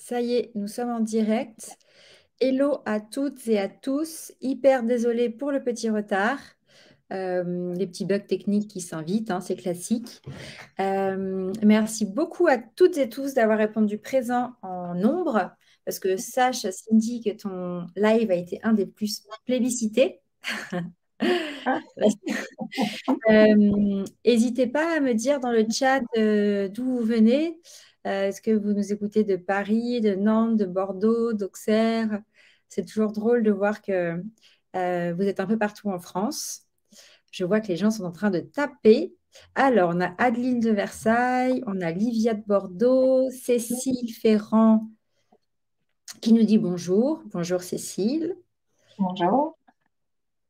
Ça y est, nous sommes en direct. Hello à toutes et à tous. Hyper désolée pour le petit retard. Les petits bugs techniques qui s'invitent, hein, c'est classique. Merci beaucoup à toutes et tous d'avoir répondu présent en nombre, parce que sache, Cindy, que ton live a été un des plus plébiscités. Ah, N'hésitez pas à me dire dans le chat d'où vous venez. Est-ce que vous nous écoutez de Paris, de Nantes, de Bordeaux, d'Auxerre? C'est toujours drôle de voir que vous êtes un peu partout en France. Je vois que les gens sont en train de taper. Alors, on a Adeline de Versailles, on a Livia de Bordeaux, Cécile Ferrand qui nous dit bonjour. Bonjour Cécile. bonjour.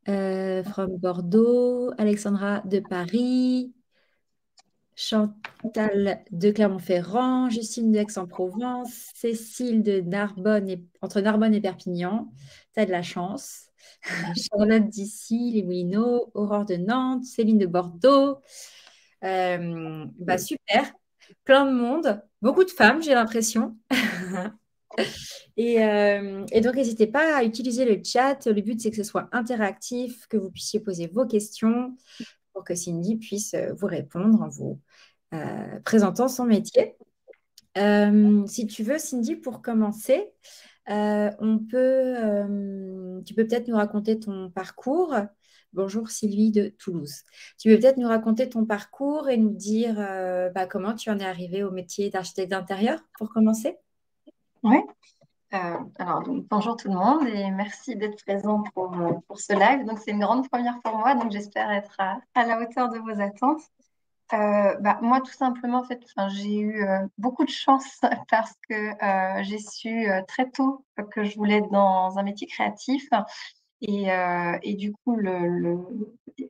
From Bordeaux, Alexandra de Paris. Chantal de Clermont-Ferrand, Justine de Aix-en-Provence, Cécile de Narbonne entre Narbonne et Perpignan. Tu as de la chance. Charlotte d'ici, les Moulineaux, Aurore de Nantes, Céline de Bordeaux. Super. Plein de monde. Beaucoup de femmes, j'ai l'impression. Et donc, n'hésitez pas à utiliser le chat. Le but, c'est que ce soit interactif, que vous puissiez poser vos questions pour que Cindy puisse vous répondre en vous présentant son métier. Si tu veux, Cindy, pour commencer, tu peux peut-être nous raconter ton parcours. Bonjour Sylvie de Toulouse. Tu peux peut-être nous raconter ton parcours et nous dire comment tu en es arrivée au métier d'architecte d'intérieur pour commencer? Oui. Alors, donc, bonjour tout le monde et merci d'être présent pour ce live. Donc, c'est une grande première pour moi, donc j'espère être à la hauteur de vos attentes. Moi, tout simplement, en fait, enfin, j'ai eu beaucoup de chance parce que j'ai su très tôt que je voulais être dans un métier créatif et du coup,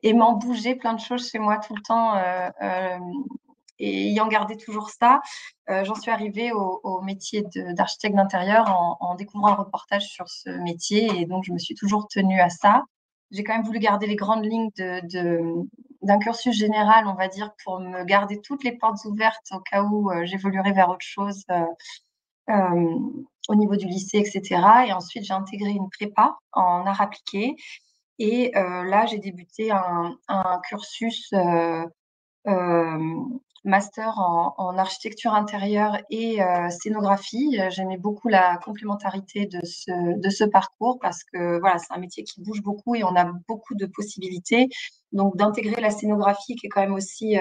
aimant bouger plein de choses chez moi tout le temps et ayant gardé toujours ça, j'en suis arrivée au métier d'architecte d'intérieur en découvrant un reportage sur ce métier et donc je me suis toujours tenue à ça. J'ai quand même voulu garder les grandes lignes d'un cursus général, on va dire, pour me garder toutes les portes ouvertes au cas où j'évoluerais vers autre chose euh, au niveau du lycée, etc. Et ensuite, j'ai intégré une prépa en art appliqué. Et là, j'ai débuté un cursus euh, master en architecture intérieure et scénographie. J'aimais beaucoup la complémentarité de ce parcours parce que voilà, c'est un métier qui bouge beaucoup et on a beaucoup de possibilités. Donc d'intégrer la scénographie qui est quand même aussi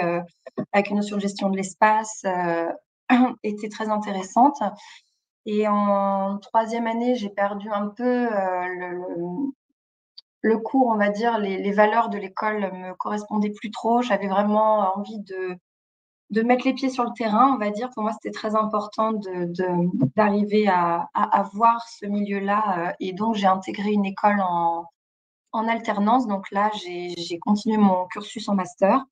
avec une notion de gestion de l'espace était très intéressante. Et en troisième année, j'ai perdu un peu le cours, on va dire, les valeurs de l'école me correspondaient plus trop. J'avais vraiment envie de mettre les pieds sur le terrain, on va dire. Pour moi, c'était très important d'arriver à voir ce milieu-là. Et donc, j'ai intégré une école en alternance. Donc là, j'ai continué mon cursus en master.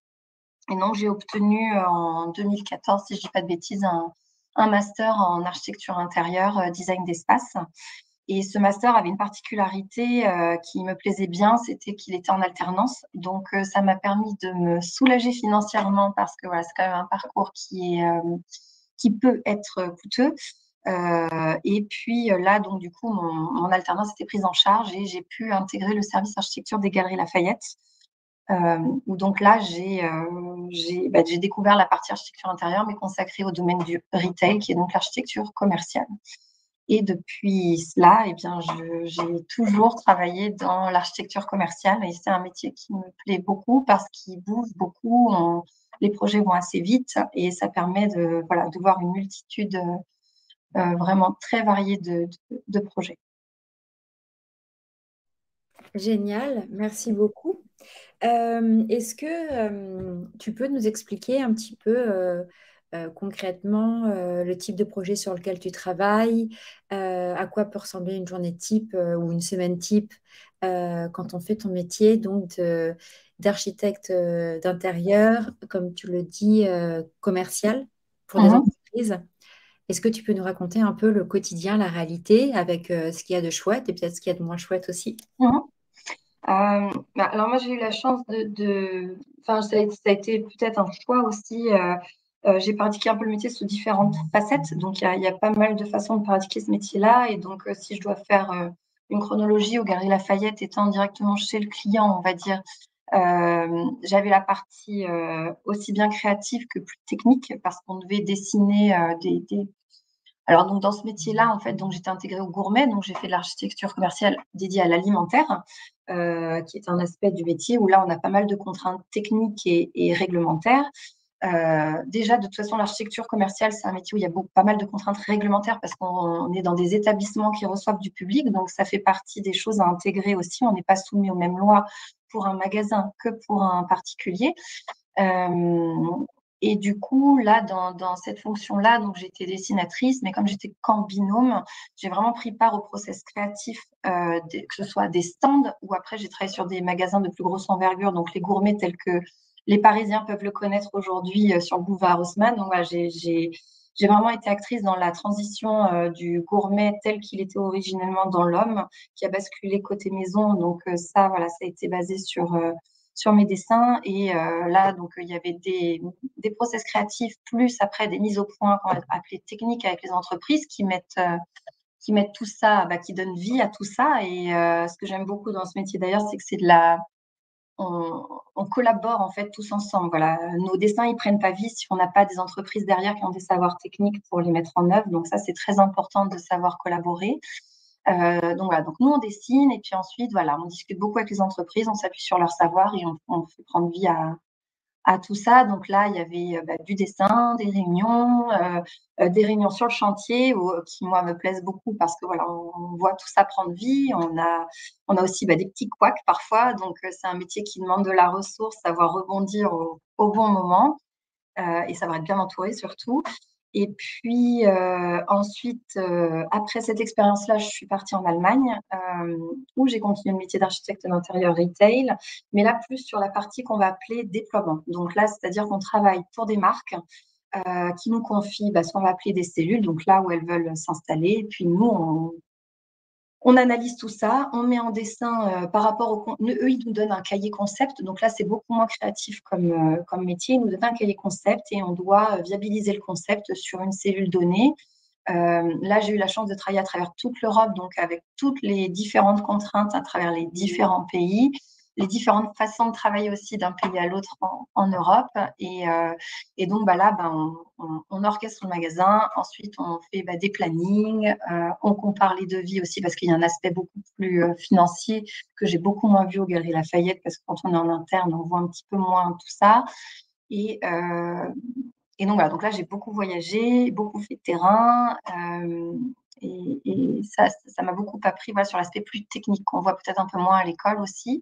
Et donc, j'ai obtenu en 2014, si je ne dis pas de bêtises, un master en architecture intérieure, design d'espace. Et ce master avait une particularité qui me plaisait bien, c'était qu'il était en alternance. Donc, ça m'a permis de me soulager financièrement parce que voilà, c'est quand même un parcours qui peut être coûteux. Et puis là, donc du coup, mon alternance était prise en charge et j'ai pu intégrer le service architecture des Galeries Lafayette. Où donc là, j'ai découvert la partie architecture intérieure, mais consacrée au domaine du retail, qui est donc l'architecture commerciale. Et depuis cela, eh bien, j'ai toujours travaillé dans l'architecture commerciale et c'est un métier qui me plaît beaucoup parce qu'il bouge beaucoup, les projets vont assez vite et ça permet voilà, de voir une multitude vraiment très variée de projets. Génial, merci beaucoup. Est-ce que tu peux nous expliquer un petit peu concrètement le type de projet sur lequel tu travailles, à quoi peut ressembler une journée type ou une semaine type quand on fait ton métier donc d'architecte d'intérieur, comme tu le dis, commercial pour des Mhm. entreprises? Est-ce que tu peux nous raconter un peu le quotidien, la réalité avec ce qu'il y a de chouette et peut-être ce qu'il y a de moins chouette aussi? Mhm. Alors moi j'ai eu la chance enfin ça a été peut-être un choix aussi j'ai pratiqué un peu le métier sous différentes facettes. Donc, il y a pas mal de façons de pratiquer ce métier-là. Et donc, si je dois faire une chronologie aux Galeries Lafayette, étant directement chez le client, on va dire, j'avais la partie aussi bien créative que plus technique parce qu'on devait dessiner Alors, donc, dans ce métier-là, en fait, donc, j'étais intégrée au gourmet. Donc, j'ai fait de l'architecture commerciale dédiée à l'alimentaire, qui est un aspect du métier où là, on a pas mal de contraintes techniques et réglementaires. Déjà, de toute façon, l'architecture commerciale, c'est un métier où il y a pas mal de contraintes réglementaires parce qu'on est dans des établissements qui reçoivent du public. Donc, ça fait partie des choses à intégrer aussi. On n'est pas soumis aux mêmes lois pour un magasin que pour un particulier. Et du coup, là, dans cette fonction-là, donc j'étais dessinatrice, mais comme j'étais qu'en binôme, j'ai vraiment pris part au process créatif, que ce soit des stands ou après j'ai travaillé sur des magasins de plus grosse envergure, donc les gourmets tels que les Parisiens peuvent le connaître aujourd'hui sur le boulevard Haussmann. Donc voilà, j'ai vraiment été actrice dans la transition du gourmet tel qu'il était originellement dans l'homme, qui a basculé côté maison. Donc ça, voilà, ça a été basé sur mes dessins. Et là, donc, il y avait des process créatifs, plus après des mises au point qu'on va appeler techniques avec les entreprises qui mettent tout ça, qui donnent vie à tout ça. Et ce que j'aime beaucoup dans ce métier d'ailleurs, c'est que c'est on collabore en fait tous ensemble. Voilà. Nos dessins, ils prennent pas vie si on n'a pas des entreprises derrière qui ont des savoirs techniques pour les mettre en œuvre. Donc ça, c'est très important de savoir collaborer. Donc voilà, donc nous on dessine et puis ensuite voilà, on discute beaucoup avec les entreprises, on s'appuie sur leur savoir et on fait prendre vie à tout ça. Donc là, il y avait du dessin, des réunions sur le chantier qui moi me plaisent beaucoup parce que voilà, on voit tout ça prendre vie. On a aussi des petits couacs parfois, donc c'est un métier qui demande de la ressource, savoir rebondir au bon moment et savoir être bien entouré surtout. Et puis ensuite, après cette expérience-là, je suis partie en Allemagne où j'ai continué le métier d'architecte d'intérieur retail, mais là plus sur la partie qu'on va appeler déploiement. Donc là, c'est-à-dire qu'on travaille pour des marques qui nous confient ce qu'on va appeler des cellules, donc là où elles veulent s'installer. Et puis nous, on analyse tout ça, on met en dessin par rapport au contenu. Eux, ils nous donnent un cahier concept. Donc là, c'est beaucoup moins créatif comme métier. Ils nous donnent un cahier concept et on doit viabiliser le concept sur une cellule donnée. Là, j'ai eu la chance de travailler à travers toute l'Europe, donc avec toutes les différentes contraintes à travers les différents pays, les différentes façons de travailler aussi d'un pays à l'autre en Europe. Et donc, là, on orchestre le magasin. Ensuite, on fait des plannings. On compare les devis aussi parce qu'il y a un aspect beaucoup plus financier que j'ai beaucoup moins vu aux Galeries Lafayette parce que quand on est en interne, on voit un petit peu moins tout ça. Et donc, voilà, donc là, j'ai beaucoup voyagé, beaucoup fait de terrain. Et ça m'a beaucoup appris sur l'aspect plus technique qu'on voit peut-être un peu moins à l'école aussi.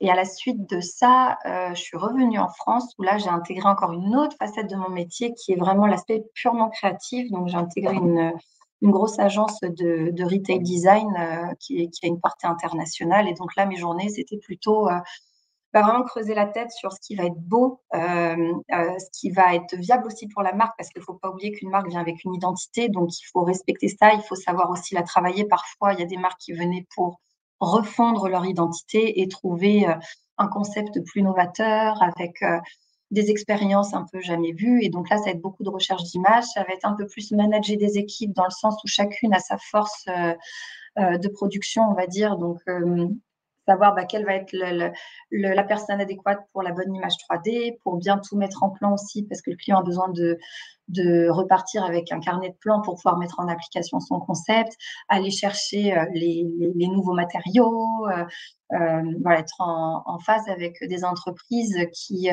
Et à la suite de ça, je suis revenue en France où là, j'ai intégré encore une autre facette de mon métier qui est vraiment l'aspect purement créatif. Donc, j'ai intégré une grosse agence de retail design qui a une portée internationale. Et donc là, mes journées, c'était plutôt vraiment creuser la tête sur ce qui va être beau, ce qui va être viable aussi pour la marque, parce qu'il ne faut pas oublier qu'une marque vient avec une identité, donc il faut respecter ça, il faut savoir aussi la travailler. Parfois, il y a des marques qui venaient pour refondre leur identité et trouver un concept plus novateur avec des expériences un peu jamais vues. Et donc là, ça va être beaucoup de recherche d'images, ça va être un peu plus manager des équipes dans le sens où chacune a sa force de production, on va dire. Donc, savoir quelle va être la personne adéquate pour la bonne image 3D, pour bien tout mettre en plan aussi, parce que le client a besoin de repartir avec un carnet de plans pour pouvoir mettre en application son concept, aller chercher les nouveaux matériaux, être en phase avec des entreprises qui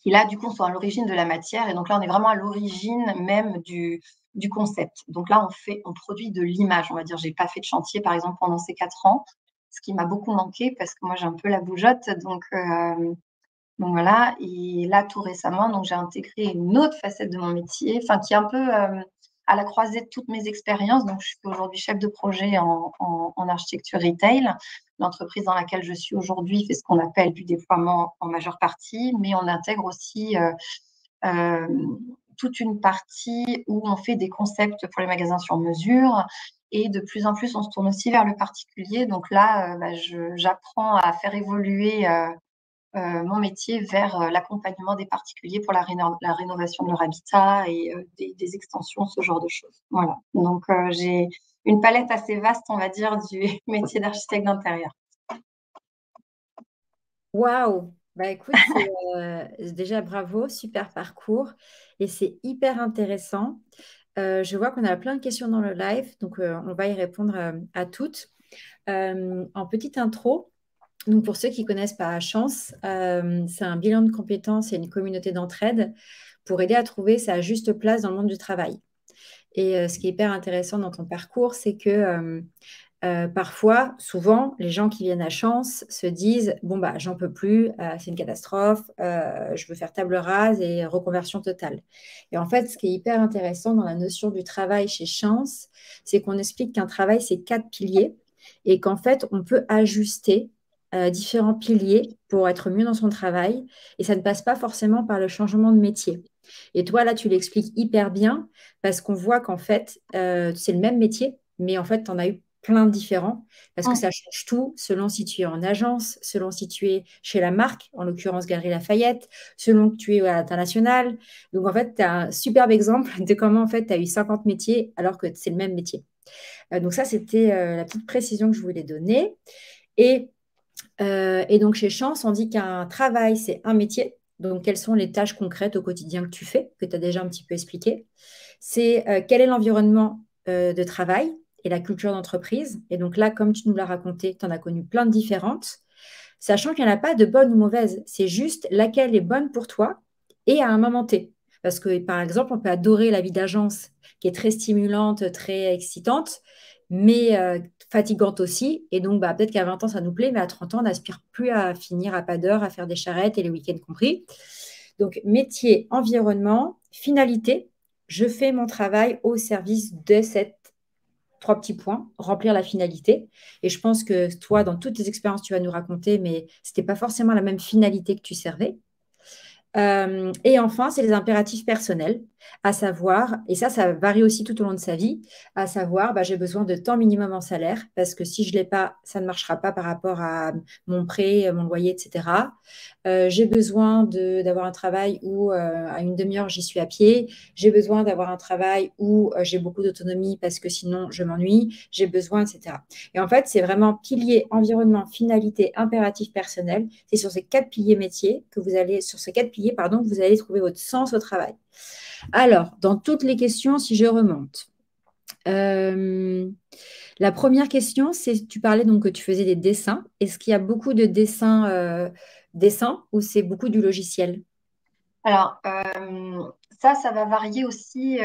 là, du coup, sont à l'origine de la matière. Et donc là, on est vraiment à l'origine même du concept. Donc là, on produit de l'image, on va dire. Je n'ai pas fait de chantier, par exemple, pendant ces 4 ans, ce qui m'a beaucoup manqué parce que moi, j'ai un peu la bougeotte. Donc voilà. Et là, tout récemment, donc, j'ai intégré une autre facette de mon métier, qui est un peu à la croisée de toutes mes expériences. Donc, je suis aujourd'hui chef de projet en architecture retail. L'entreprise dans laquelle je suis aujourd'hui fait ce qu'on appelle du déploiement en majeure partie, mais on intègre aussi toute une partie où on fait des concepts pour les magasins sur mesure. Et de plus en plus, on se tourne aussi vers le particulier. Donc là, j'apprends à faire évoluer mon métier vers l'accompagnement des particuliers pour la rénovation de leur habitat et des extensions, ce genre de choses. Voilà. Donc, j'ai une palette assez vaste, on va dire, du métier d'architecte d'intérieur. Waouh! Bah écoute, déjà bravo, super parcours et c'est hyper intéressant. Je vois qu'on a plein de questions dans le live, donc on va y répondre à toutes. En petite intro, donc pour ceux qui ne connaissent pas Chance, c'est un bilan de compétences et une communauté d'entraide pour aider à trouver sa juste place dans le monde du travail. Et ce qui est hyper intéressant dans ton parcours, c'est que parfois, souvent, les gens qui viennent à Chance se disent, bon, bah, j'en peux plus, c'est une catastrophe, je veux faire table rase et reconversion totale. Et en fait, ce qui est hyper intéressant dans la notion du travail chez Chance, c'est qu'on explique qu'un travail, c'est 4 piliers et qu'en fait, on peut ajuster différents piliers pour être mieux dans son travail et ça ne passe pas forcément par le changement de métier. Et toi, là, tu l'expliques hyper bien parce qu'on voit qu'en fait, c'est le même métier, mais en fait, tu en as eu plein de différents parce que Mm. ça change tout selon si tu es en agence, selon si tu es chez la marque, en l'occurrence Galerie Lafayette, selon que tu es à l'international. Donc, en fait, tu as un superbe exemple de comment, en fait, tu as eu 50 métiers alors que c'est le même métier. Donc, ça, c'était la petite précision que je voulais donner. Et, et donc, chez Chance, on dit qu'un travail, c'est un métier. Donc, quelles sont les tâches concrètes au quotidien que tu fais, que tu as déjà un petit peu expliqué. C'est quel est l'environnement de travail et la culture d'entreprise. Et donc là, comme tu nous l'as raconté, tu en as connu plein de différentes, sachant qu'il n'y en a pas de bonne ou mauvaise. C'est juste laquelle est bonne pour toi et à un moment T. Parce que, par exemple, on peut adorer la vie d'agence, qui est très stimulante, très excitante, mais fatigante aussi. Et donc, bah, peut-être qu'à 20 ans, ça nous plaît, mais à 30 ans, on n'aspire plus à finir à pas d'heure, à faire des charrettes et les week-ends compris. Donc, métier, environnement, finalité, je fais mon travail au service de ces 3 petits points, remplir la finalité. Et je pense que toi, dans toutes tes expériences, tu vas nous raconter, mais ce n'était pas forcément la même finalité que tu servais. Et enfin, c'est les impératifs personnels, à savoir, et ça varie aussi tout au long de sa vie, à savoir, bah, j'ai besoin de temps minimum en salaire, parce que si je ne l'ai pas, ça ne marchera pas par rapport à mon prêt, mon loyer, etc. J'ai besoin d'avoir un travail où à une demi-heure, j'y suis à pied. J'ai besoin d'avoir un travail où j'ai beaucoup d'autonomie, parce que sinon, je m'ennuie. J'ai besoin, etc. Et en fait, c'est vraiment pilier, environnement, finalité, impératif personnel. C'est sur ces 4 piliers métiers que vous allez, sur ces 4 piliers, pardon, que vous allez trouver votre sens au travail. Alors, dans toutes les questions, si je remonte, la première question, c'est, tu parlais donc que tu faisais des dessins. Est-ce qu'il y a beaucoup de dessins ou c'est beaucoup du logiciel? Alors, ça va varier aussi.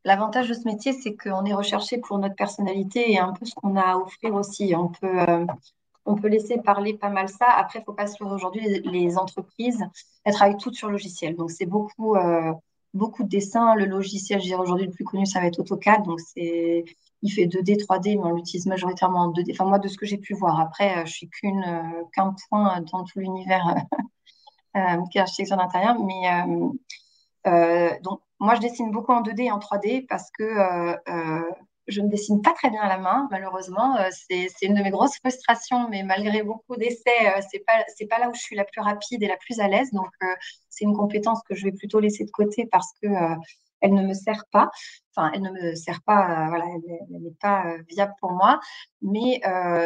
L'avantage de ce métier, c'est qu'on est recherché pour notre personnalité et un peu ce qu'on a à offrir aussi. On peut laisser parler pas mal ça. Après, il ne faut pas se leurrer aujourd'hui, les entreprises, elles travaillent toutes sur logiciel. Donc, c'est beaucoup de dessins. Le logiciel, je dirais aujourd'hui, le plus connu, ça va être AutoCAD. Donc, il fait 2D, 3D, mais on l'utilise majoritairement en 2D. Enfin, moi, de ce que j'ai pu voir. Après, je suis qu'un point dans tout l'univers qui est l'architecture d'intérieur. Mais donc, moi, je dessine beaucoup en 2D et en 3D parce que je ne dessine pas très bien à la main, malheureusement. C'est une de mes grosses frustrations, mais malgré beaucoup d'essais, c'est pas là où je suis la plus rapide et la plus à l'aise. Donc, c'est une compétence que je vais plutôt laisser de côté parce que elle ne me sert pas. Enfin, elle ne me sert pas, voilà, elle n'est pas viable pour moi. Mais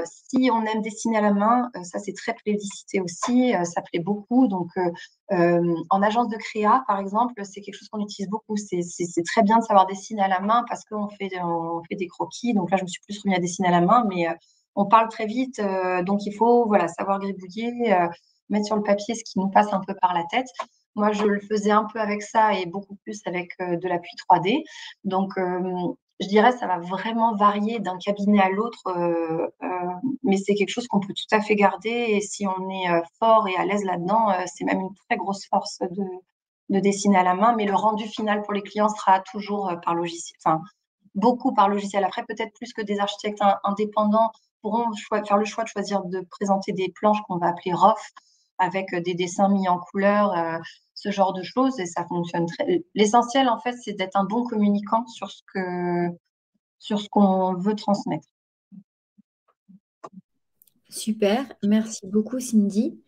si on aime dessiner à la main, ça, c'est très plébiscité aussi. Ça plaît beaucoup. Donc, en agence de créa, par exemple, c'est quelque chose qu'on utilise beaucoup. C'est très bien de savoir dessiner à la main parce on fait des croquis. Donc là, je me suis plus remis à dessiner à la main, mais on parle très vite. Donc il faut voilà, savoir gribouiller, mettre sur le papier ce qui nous passe un peu par la tête. Moi, je le faisais un peu avec ça et beaucoup plus avec de l'appui 3D. Donc, je dirais ça va vraiment varier d'un cabinet à l'autre, mais c'est quelque chose qu'on peut tout à fait garder. Et si on est fort et à l'aise là-dedans, c'est même une très grosse force de dessiner à la main. Mais le rendu final pour les clients sera toujours par logiciel, enfin beaucoup par logiciel. Après, peut-être plus que des architectes indépendants pourront faire le choix de choisir de présenter des planches qu'on va appeler ROF avec des dessins mis en couleur. Ce genre de choses et ça fonctionne très. L'essentiel, en fait, c'est d'être un bon communicant sur ce qu'on veut transmettre. Super, merci beaucoup Cindy.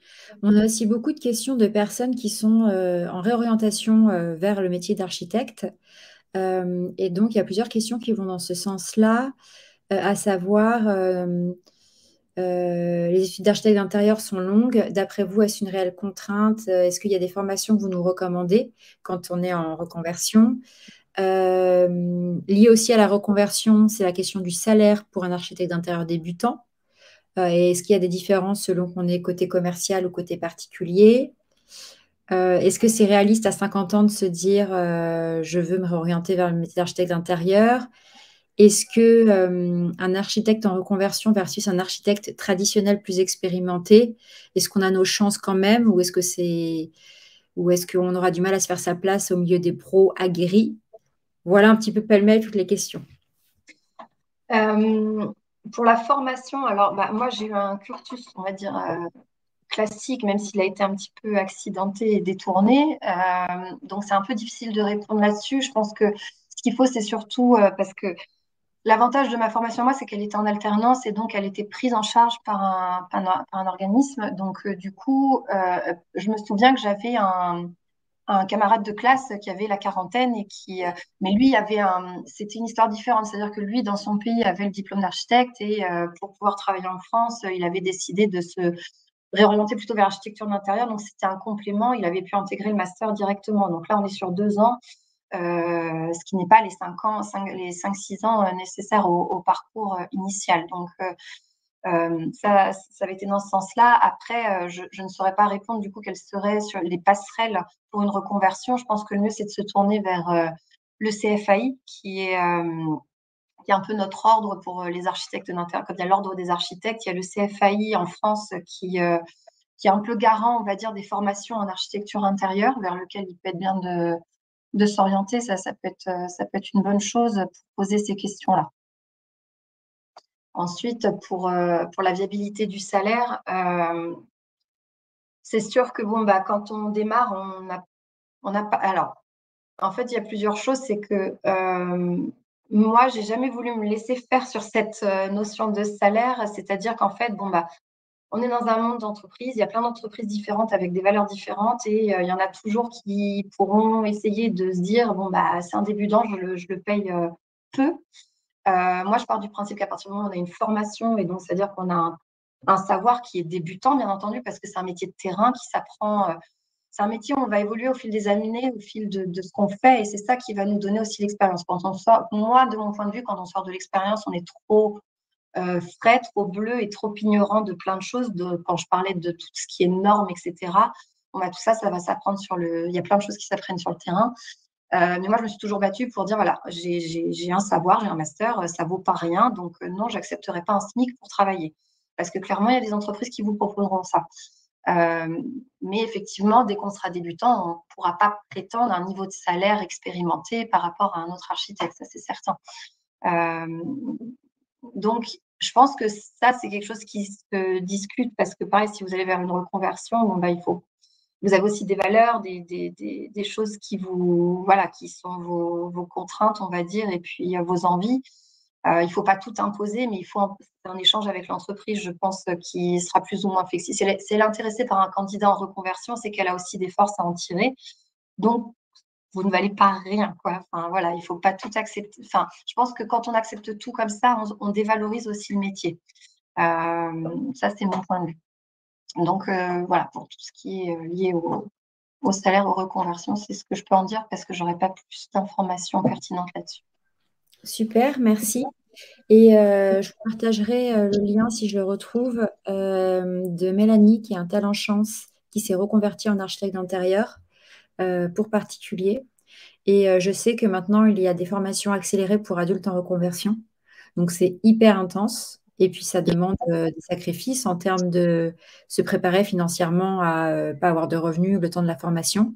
On a aussi beaucoup de questions de personnes qui sont en réorientation vers le métier d'architecte. Et donc, il y a plusieurs questions qui vont dans ce sens-là, à savoir, les études d'architecte d'intérieur sont longues. D'après vous, est-ce une réelle contrainte? Est-ce qu'il y a des formations que vous nous recommandez quand on est en reconversion? Lié aussi à la reconversion, c'est la question du salaire pour un architecte d'intérieur débutant. Et est-ce qu'il y a des différences selon qu'on est côté commercial ou côté particulier? Est-ce que c'est réaliste à 50 ans de se dire je veux me réorienter vers le métier d'architecte d'intérieur? Est-ce que un architecte en reconversion versus un architecte traditionnel plus expérimenté, est-ce qu'on a nos chances quand même ou est-ce qu'on aura du mal à se faire sa place au milieu des pros aguerris? Voilà un petit peu pêle-mêle toutes les questions. Euh, pour la formation, alors bah, moi j'ai eu un cursus, on va dire, classique, même s'il a été un petit peu accidenté et détourné. Donc c'est un peu difficile de répondre là-dessus. Je pense que ce qu'il faut, c'est surtout parce que l'avantage de ma formation, moi, c'est qu'elle était en alternance et donc elle était prise en charge par un organisme. Donc du coup, je me souviens que j'avais un camarade de classe qui avait la quarantaine et mais lui c'était une histoire différente. C'est-à-dire que lui, dans son pays, avait le diplôme d'architecte et pour pouvoir travailler en France, il avait décidé de se réorienter plutôt vers l'architecture d'intérieur. Donc c'était un complément. Il avait pu intégrer le master directement. Donc là, on est sur 2 ans, ce qui n'est pas les 5 ans, les 5-6 ans nécessaires au parcours initial. Donc ça avait été dans ce sens-là. Après, je ne saurais pas répondre du coup quelles seraient sur les passerelles pour une reconversion. Je pense que le mieux, c'est de se tourner vers le CFAI, qui est un peu notre ordre pour les architectes d'intérieur. Comme il y a l'ordre des architectes, il y a le CFAI en France qui est un peu garant, on va dire, des formations en architecture intérieure, vers lequel il peut être bien de s'orienter. Ça peut être une bonne chose pour poser ces questions-là. Ensuite, pour la viabilité du salaire, c'est sûr que bon, bah, quand on démarre, on n'a pas. Alors, en fait, il y a plusieurs choses. C'est que moi, j'ai jamais voulu me laisser faire sur cette notion de salaire. C'est-à-dire qu'en fait, bon, bah, on est dans un monde d'entreprises. Il y a plein d'entreprises différentes avec des valeurs différentes et il y en a toujours qui pourront essayer de se dire, bon, bah, c'est un débutant, je le paye peu. Moi, je pars du principe qu'à partir du moment où on a une formation, et donc c'est-à-dire qu'on a un savoir qui est débutant, bien entendu, parce que c'est un métier de terrain qui s'apprend. C'est un métier où on va évoluer au fil des années, au fil de ce qu'on fait, et c'est ça qui va nous donner aussi l'expérience. Quand on sort, moi, de mon point de vue, quand on sort de l'expérience, on est trop frais, trop bleu et trop ignorant de plein de choses. Quand je parlais de tout ce qui est normes, etc. Bon, bah, tout ça, ça va s'apprendre sur le. Il y a plein de choses qui s'apprennent sur le terrain. Mais moi, je me suis toujours battue pour dire, voilà, j'ai un savoir, j'ai un master, ça vaut pas rien, donc non, j'accepterai pas un SMIC pour travailler. Parce que clairement, il y a des entreprises qui vous proposeront ça. Mais effectivement, dès qu'on sera débutant, on ne pourra pas prétendre un niveau de salaire expérimenté par rapport à un autre architecte, ça c'est certain. Donc, je pense que ça, c'est quelque chose qui se discute parce que pareil, si vous allez vers une reconversion, bon, bah, vous avez aussi des valeurs, des choses qui voilà, qui sont vos contraintes, on va dire, et puis vos envies. Il ne faut pas tout imposer, mais il faut un échange avec l'entreprise, je pense, qui sera plus ou moins flexible. C'est l'intéressé par un candidat en reconversion, c'est qu'elle a aussi des forces à en tirer. Donc, vous ne valez pas rien, quoi. Enfin, voilà, il ne faut pas tout accepter. Enfin, je pense que quand on accepte tout comme ça, on dévalorise aussi le métier. Ça, c'est mon point de vue. Donc, voilà, pour tout ce qui est lié au salaire, aux reconversions, c'est ce que je peux en dire parce que j'aurais pas plus d'informations pertinentes là-dessus. Super, merci. Et je vous partagerai le lien, si je le retrouve, de Mélanie, qui a un talent chance, qui s'est reconvertie en architecte d'intérieur pour particulier. Et je sais que maintenant, il y a des formations accélérées pour adultes en reconversion. Donc, c'est hyper intense. Et puis, ça demande des sacrifices en termes de se préparer financièrement à pas avoir de revenus le temps de la formation.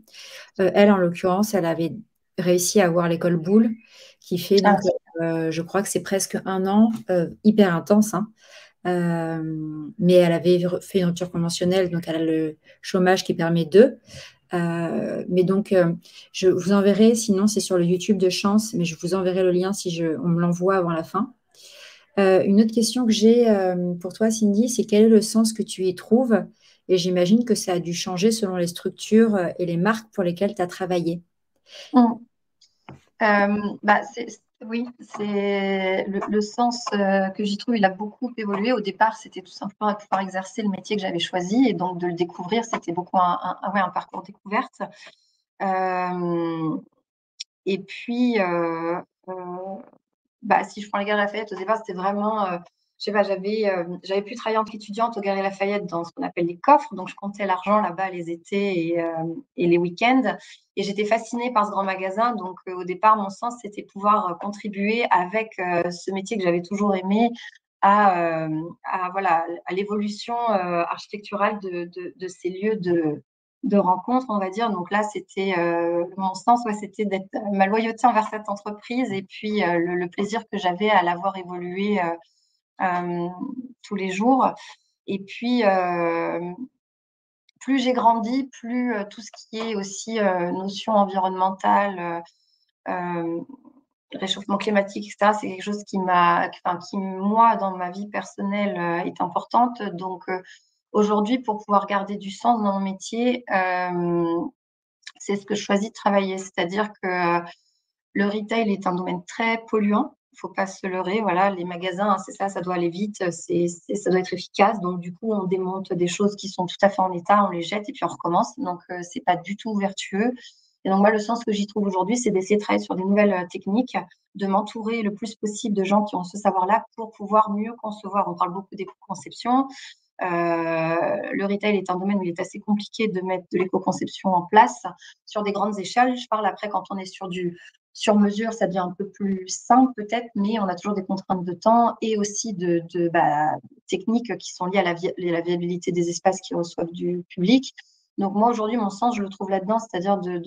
Elle, en l'occurrence, elle avait réussi à avoir l'école Boulle, qui fait donc, je crois que c'est presque un an, hyper intense, hein. Mais elle avait fait une rupture conventionnelle, donc elle a le chômage qui permet d'eux. Mais donc, je vous enverrai, sinon c'est sur le YouTube de Chance, mais je vous enverrai le lien si on me l'envoie avant la fin. Une autre question que j'ai pour toi, Cindy, c'est quel est le sens que tu y trouves? Et j'imagine que ça a dû changer selon les structures et les marques pour lesquelles tu as travaillé. Mm. Bah, oui, c'est le sens que j'y trouve, il a beaucoup évolué. Au départ, c'était tout simplement de pouvoir exercer le métier que j'avais choisi et donc de le découvrir, c'était beaucoup ouais, un parcours découverte. Euh, et puis, bah, si je prends les Galeries Lafayette, au départ, c'était vraiment, je sais pas, j'avais pu travailler en tant qu'étudiante aux Galeries Lafayette dans ce qu'on appelle les coffres, donc je comptais l'argent là-bas les étés et les week-ends, et j'étais fascinée par ce grand magasin, donc au départ, mon sens, c'était pouvoir contribuer avec ce métier que j'avais toujours aimé voilà, à l'évolution architecturale de ces lieux de rencontre, on va dire. Donc là, c'était mon sens, ouais, c'était d'être ma loyauté envers cette entreprise et puis le plaisir que j'avais à la voir évoluer euh, tous les jours. Et puis, plus j'ai grandi, plus tout ce qui est aussi notion environnementale, euh, réchauffement climatique, etc., c'est quelque chose qui, moi, dans ma vie personnelle, est importante. Donc, aujourd'hui, pour pouvoir garder du sens dans mon métier, c'est ce que je choisis de travailler. C'est-à-dire que le retail est un domaine très polluant. Il ne faut pas se leurrer. Voilà, les magasins, c'est ça, ça doit aller vite, ça doit être efficace. Donc, du coup, on démonte des choses qui sont tout à fait en état, on les jette et puis on recommence. Donc, c'est pas du tout vertueux. Et donc, moi, le sens que j'y trouve aujourd'hui, c'est d'essayer de travailler sur des nouvelles techniques, de m'entourer le plus possible de gens qui ont ce savoir-là pour pouvoir mieux concevoir. On parle beaucoup d'éco-conception. Le retail est un domaine où il est assez compliqué de mettre de l'éco-conception en place sur des grandes échelles. Je parle après quand on est sur mesure, ça devient un peu plus simple peut-être, mais on a toujours des contraintes de temps et aussi techniques qui sont liées à la viabilité des espaces qui reçoivent du public. Donc moi aujourd'hui, mon sens, je le trouve là-dedans, c'est-à-dire il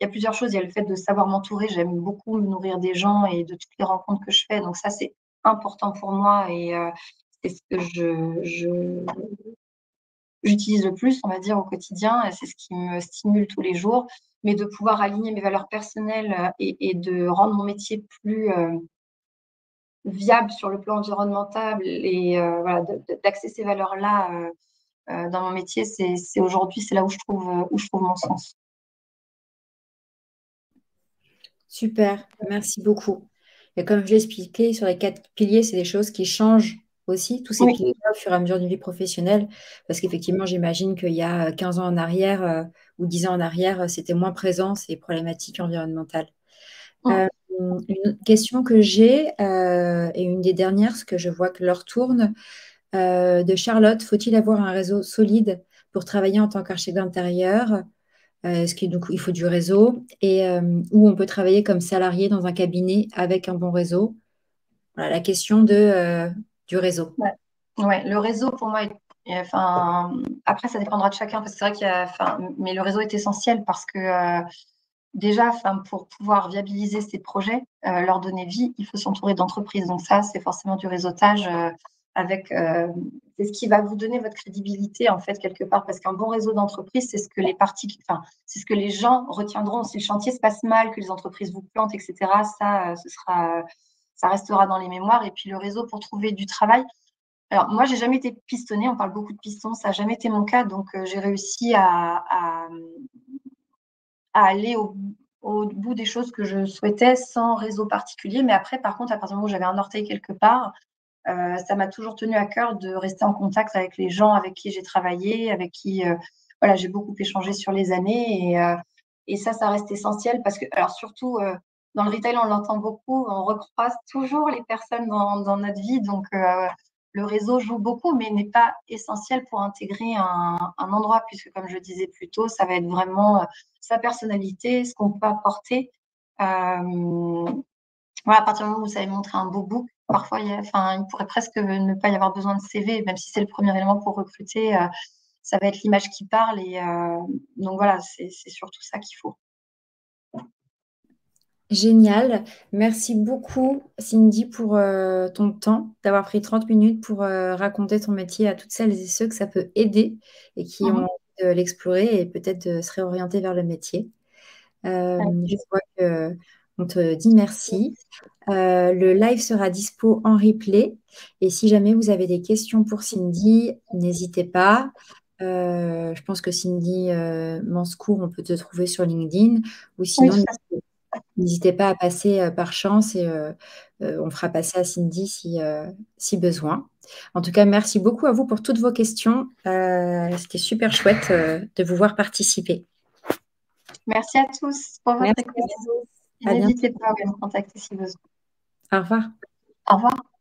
y a plusieurs choses. Il y a le fait de savoir m'entourer. J'aime beaucoup me nourrir des gens et de toutes les rencontres que je fais. Donc ça, c'est important pour moi et c'est ce que j'utilise le plus, on va dire, au quotidien. Et c'est ce qui me stimule tous les jours. Mais de pouvoir aligner mes valeurs personnelles et de rendre mon métier plus viable sur le plan environnemental et voilà, d'axer ces valeurs-là dans mon métier, c'est aujourd'hui, c'est là où je trouve mon sens. Super, merci beaucoup. Et comme je l'ai expliqué, sur les 4 piliers, c'est des choses qui changent aussi, tous ces Oui. piliers-là, au fur et à mesure d'une vie professionnelle. Parce qu'effectivement, j'imagine qu'il y a 15 ans en arrière ou 10 ans en arrière, c'était moins présent, ces problématiques environnementales. Mm. Une question que j'ai, et une des dernières, parce que je vois que l'heure tourne, de Charlotte, faut-il avoir un réseau solide pour travailler en tant qu'architecte d'intérieur? Est-ce qu'il donc, il faut du réseau et où on peut travailler comme salarié dans un cabinet avec un bon réseau? Voilà, la question du réseau. Ouais. Ouais, le réseau pour moi enfin, après ça dépendra de chacun parce que c'est vrai mais le réseau est essentiel parce que déjà, enfin, pour pouvoir viabiliser ces projets, leur donner vie, il faut s'entourer d'entreprises. Donc ça, c'est forcément du réseautage avec. C'est ce qui va vous donner votre crédibilité en fait quelque part, parce qu'un bon réseau d'entreprises, c'est ce que enfin, c'est ce que les gens retiendront. Si le chantier se passe mal, que les entreprises vous plantent, etc. Ça, ça restera dans les mémoires. Et puis le réseau pour trouver du travail. Alors, moi, j'ai jamais été pistonnée. On parle beaucoup de pistons, ça n'a jamais été mon cas. Donc, j'ai réussi à aller au bout des choses que je souhaitais sans réseau particulier. Mais après, par contre, à partir du moment où j'avais un orteil quelque part, ça m'a toujours tenu à cœur de rester en contact avec les gens avec qui j'ai travaillé, avec qui voilà, j'ai beaucoup échangé sur les années. Et ça reste essentiel parce que, alors surtout, dans le retail, on l'entend beaucoup, on recroise toujours les personnes dans notre vie. Donc, le réseau joue beaucoup, mais n'est pas essentiel pour intégrer un endroit, puisque, comme je disais plus tôt, ça va être vraiment sa personnalité, ce qu'on peut apporter. Voilà, à partir du moment où vous savez montrer un beau book, parfois, il pourrait presque ne pas y avoir besoin de CV, même si c'est le premier élément pour recruter, ça va être l'image qui parle. Et donc voilà, c'est surtout ça qu'il faut. Génial. Merci beaucoup, Cindy, pour ton temps, d'avoir pris 30 minutes pour raconter ton métier à toutes celles et ceux que ça peut aider et qui ont Mhm. envie de l'explorer et peut-être de se réorienter vers le métier. Avec Je plaisir. vois que On te dit merci. Le live sera dispo en replay. Et si jamais vous avez des questions pour Cindy, n'hésitez pas. Je pense que Cindy Manscourt, on peut te trouver sur LinkedIn. Ou Oui, sinon, tout à fait. n'hésitez pas à passer par chance et on fera passer à Cindy si besoin. En tout cas, merci beaucoup à vous pour toutes vos questions. C'était super chouette de vous voir participer. Merci à tous pour votre Merci écoute. à vous. Et À bientôt. n'hésitez pas à me contacter si besoin. Au revoir. Au revoir.